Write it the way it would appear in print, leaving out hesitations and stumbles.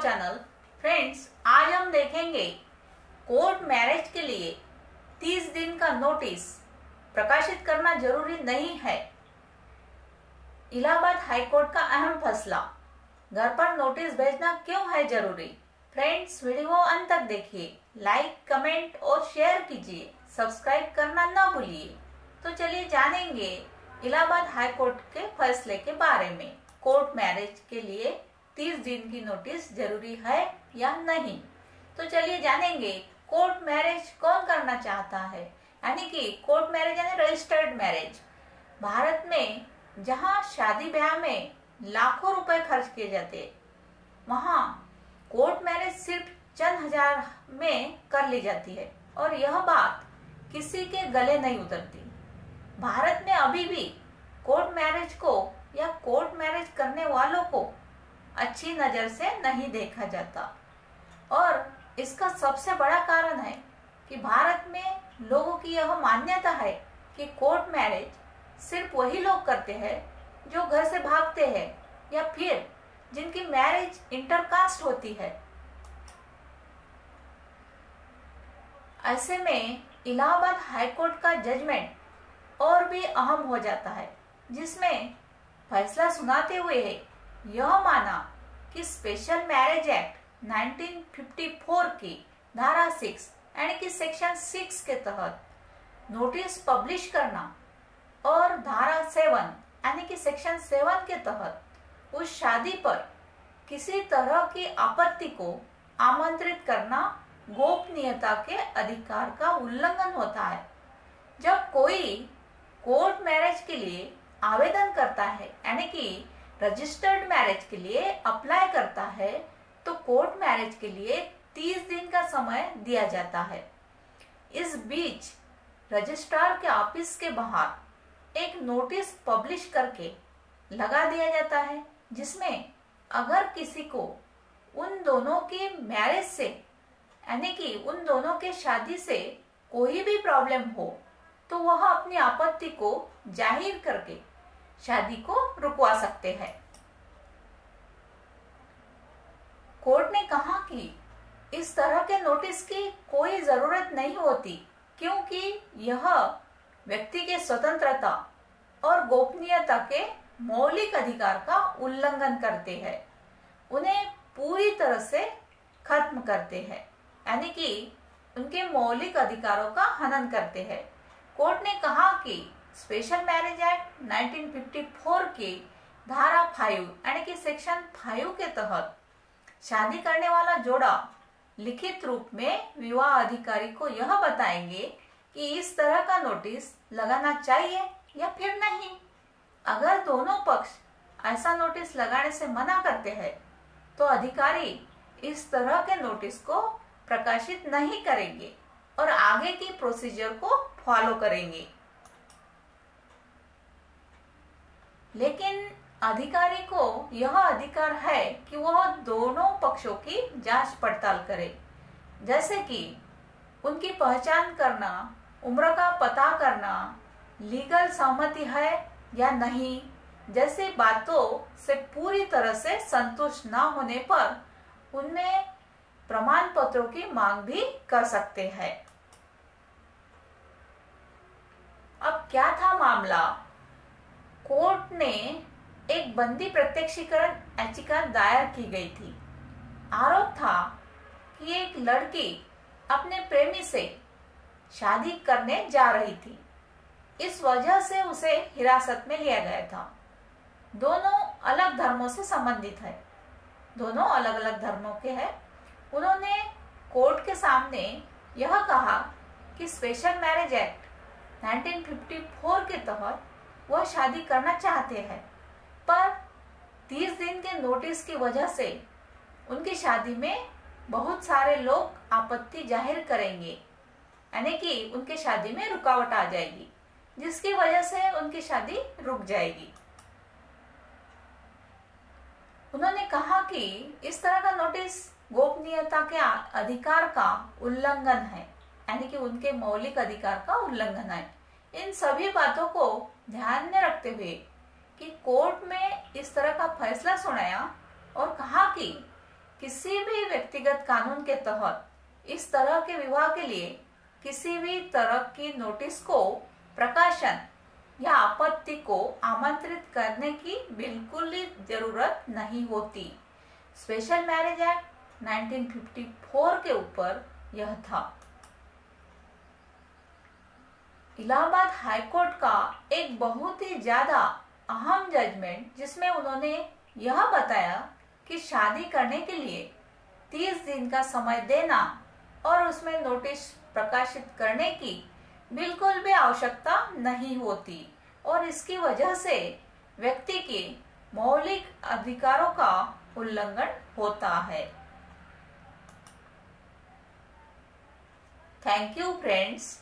Channel. Friends, आज हम देखेंगे कोर्ट मैरिज के लिए 30 दिन का नोटिस प्रकाशित करना जरूरी नहीं है। इलाहाबाद हाईकोर्ट का अहम फैसला, घर पर नोटिस भेजना क्यों है जरूरी। फ्रेंड्स, वीडियो अंत तक देखिए, लाइक, कमेंट और शेयर कीजिए, सब्सक्राइब करना ना भूलिए। तो चलिए जानेंगे इलाहाबाद हाईकोर्ट के फैसले के बारे में। कोर्ट मैरिज के लिए 30 दिन की नोटिस जरूरी है या नहीं, तो चलिए जानेंगे कोर्ट मैरिज कौन करना चाहता है। यानी कि कोर्ट मैरिज यानी रजिस्टर्ड मैरिज। भारत में जहां शादी ब्याह में लाखों रुपए खर्च किए जाते, वहां कोर्ट मैरिज सिर्फ चंद हजार में कर ली जाती है और यह बात किसी के गले नहीं उतरती। भारत में अभी भी कोर्ट मैरिज को या कोर्ट मैरिज करने वालों को अच्छी नजर से नहीं देखा जाता और इसका सबसे बड़ा कारण है कि भारत में लोगों की यह मान्यता है कि कोर्ट मैरिज सिर्फ वही लोग करते हैं जो घर से भागते हैं या फिर जिनकी मैरिज इंटरकास्ट होती है। ऐसे में इलाहाबाद हाईकोर्ट का जजमेंट और भी अहम हो जाता है, जिसमें फैसला सुनाते हुए यह माना कि स्पेशल मैरिज एक्ट 1954 की धारा 6 यानी कि सेक्शन 6 के तहत नोटिस पब्लिश करना और धारा 7 यानी कि सेक्शन 7 के तहत उस शादी पर किसी तरह की आपत्ति को आमंत्रित करना गोपनीयता के अधिकार का उल्लंघन होता है। जब कोई कोर्ट मैरिज के लिए आवेदन करता है यानी कि रजिस्टर्ड मैरिज के लिए अप्लाई करता है, तो कोर्ट मैरिज के लिए 30 दिन का समय दिया जाता है। इस बीच रजिस्ट्रार के ऑफिस के बाहर एक नोटिस पब्लिश करके लगा दिया जाता है, जिसमें अगर किसी को उन दोनों की मैरिज से यानी कि उन दोनों के शादी से कोई भी प्रॉब्लम हो तो वह अपनी आपत्ति को जाहिर करके शादी को रुकवा सकते हैं। कोर्ट ने कहा कि इस तरह के नोटिस की कोई जरूरत नहीं होती, क्योंकि यह व्यक्ति के स्वतंत्रता और गोपनीयता के मौलिक अधिकार का उल्लंघन करते हैं, उन्हें पूरी तरह से खत्म करते हैं, यानी कि उनके मौलिक अधिकारों का हनन करते हैं। कोर्ट ने कहा कि स्पेशल मैरिज एक्ट 1954 की धारा 5 यानी कि सेक्शन 5 के तहत शादी करने वाला जोड़ा लिखित रूप में विवाह अधिकारी को यह बताएंगे कि इस तरह का नोटिस लगाना चाहिए या फिर नहीं। अगर दोनों पक्ष ऐसा नोटिस लगाने से मना करते हैं तो अधिकारी इस तरह के नोटिस को प्रकाशित नहीं करेंगे और आगे की प्रोसीजर को फॉलो करेंगे। लेकिन अधिकारी को यह अधिकार है कि वह दोनों पक्षों की जांच पड़ताल करे, जैसे कि उनकी पहचान करना, उम्र का पता करना, लीगल सहमति है या नहीं जैसी बातों से पूरी तरह से संतुष्ट न होने पर उनमें प्रमाण पत्रों की मांग भी कर सकते हैं। अब क्या था मामला? कोर्ट ने एक बंदी प्रत्यक्षीकरण याचिका दायर की गई थी। आरोप था कि एक लड़की अपने प्रेमी से शादी करने जा रही थी, इस वजह से उसे हिरासत में लिया गया था। दोनों अलग धर्मों से संबंधित है, दोनों अलग अलग धर्मों के हैं। उन्होंने कोर्ट के सामने यह कहा कि स्पेशल मैरिज एक्ट 1954 के तहत वह शादी करना चाहते हैं, पर 30 दिन के नोटिस की वजह से उनकी शादी में बहुत सारे लोग आपत्ति जाहिर करेंगे, यानी कि उनकी शादी में रुकावट आ जाएगी, जिसकी वजह से उनकी शादी रुक जाएगी। उन्होंने कहा कि इस तरह का नोटिस गोपनीयता के अधिकार का उल्लंघन है, यानी कि उनके मौलिक अधिकार का उल्लंघन है। इन सभी बातों को ध्यान में रखते हुए कि कोर्ट में इस तरह का फैसला सुनाया और कहा कि किसी भी व्यक्तिगत कानून के तहत इस तरह के विवाह के लिए किसी भी तरह की नोटिस को, प्रकाशन या आपत्ति को आमंत्रित करने की बिल्कुल ही जरूरत नहीं होती। स्पेशल मैरिज एक्ट 1954 के ऊपर यह था। इलाहाबाद हाईकोर्ट का एक बहुत ही ज्यादा अहम जजमेंट, जिसमें उन्होंने यह बताया कि शादी करने के लिए 30 दिन का समय देना और उसमें नोटिस प्रकाशित करने की बिल्कुल भी आवश्यकता नहीं होती और इसकी वजह से व्यक्ति के मौलिक अधिकारों का उल्लंघन होता है। Thank you friends.